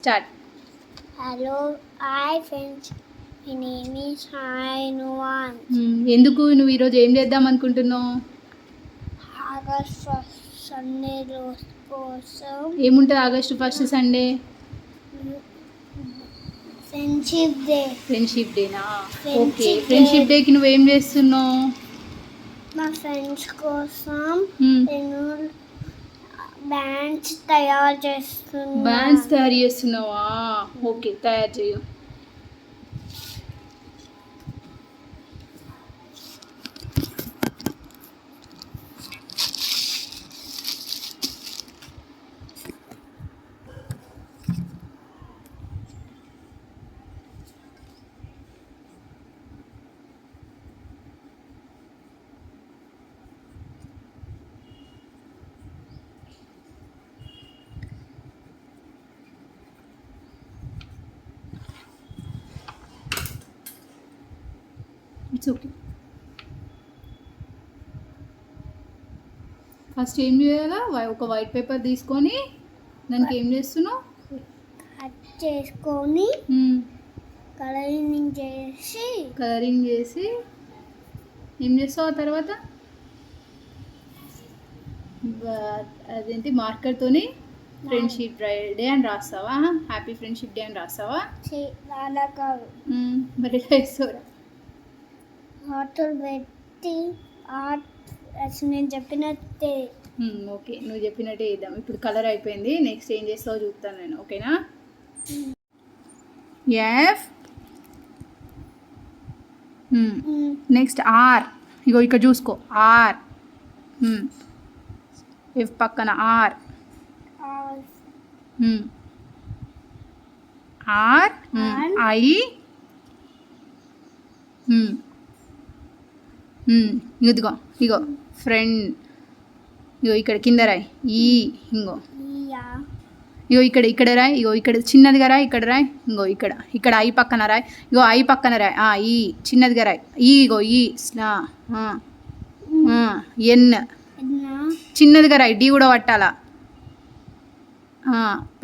Start. Hello hi friends, my name is hi Nuwan. ఎందుకు నువ్వు ఈరోజు ఏం చేద్దాం అనుకుంటున్నావు? ఆగస్ట్ ఫస్ట్ సండే రోజు కోసం ఏముంటుంది August first Sunday? Friendship day. Friendship డేనా? Friendship okay, day. ఫ్రెండ్షిప్ డేకి నువ్వేం చేస్తున్నావు? మా ఫ్రెండ్స్ కోసం నేను బ్యాండ్స్ తయారు చేస్తున్నా. బ్యాండ్స్ తయారు చేస్తున్నావా? ఓకే, తయారు చేయు. It's okay. ఫస్ట్ ఏం చేయాలా? ఒక వైట్ పేపర్ తీసుకొని దానికి ఏం చేస్తున్నావు? కట్ చేసుకొని కలరింగ్ చేసి ఏం చేస్తావు ఆ తర్వాత? అదేంటి మార్కర్తోని ఫ్రెండ్షిప్ డే అని రాస్తావా? హ్యాపీ ఫ్రెండ్షిప్ డే అని రాస్తావా? మరి ఎలా వేస్తావురా? వాటర్ పెట్టి నేను చెప్పినట్టే. ఓకే, నువ్వు చెప్పినట్టే ఇద్దాం. ఇప్పుడు కలర్ అయిపోయింది. నెక్స్ట్ ఏం చేస్తావో చూస్తాను నేను, ఓకేనా? F, next are. ఇగో ఇక్కడ చూసుకో, ఆర్. ఎఫ్ పక్కన ఆర్. R I. ఇదిగో ఇగో ఫ్రెండ్. ఇగో ఇక్కడ కింద రాయి ఈ. ఇంగో ఇగో ఇక్కడ రాయి. ఇగో ఇక్కడ చిన్నదిగా రాయి. ఇక్కడ రాయి. ఇంగో ఇక్కడ ఐ పక్కన రాయి. ఇగో ఐ పక్కన రాయి. ఈ చిన్నదిగా రాయి. ఇగో ఈ ఎన్ చిన్నదిగా రాయి. డి కూడా పట్టాలా.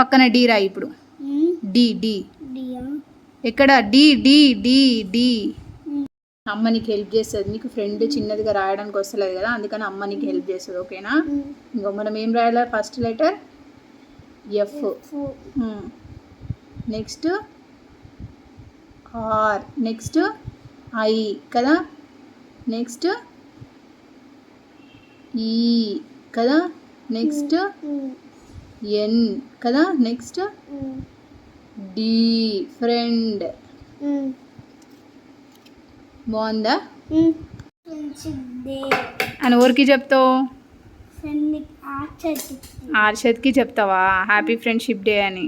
పక్కన డి రాయి. ఇప్పుడు డి డి ఎక్కడ? D D D D. అమ్మ నీకు హెల్ప్ చేస్తుంది. నీకు ఫ్రెండ్ చిన్నదిగా రాయడానికి వస్తలేదు కదా, అందుకని అమ్మ నీకు హెల్ప్ చేస్తుంది, ఓకేనా? ఇంకో మనం ఏం రాయాలి? First letter F, next R, next I కదా, నెక్స్ట్ ఈ కదా, నెక్స్ట్ ఎన్ కదా, నెక్స్ట్ డి ఫ్రెండ్. బాగుందా? అని ఊరికి చెప్తావు? ఆర్షద్కి చెప్తావా హ్యాపీ ఫ్రెండ్షిప్ డే అని?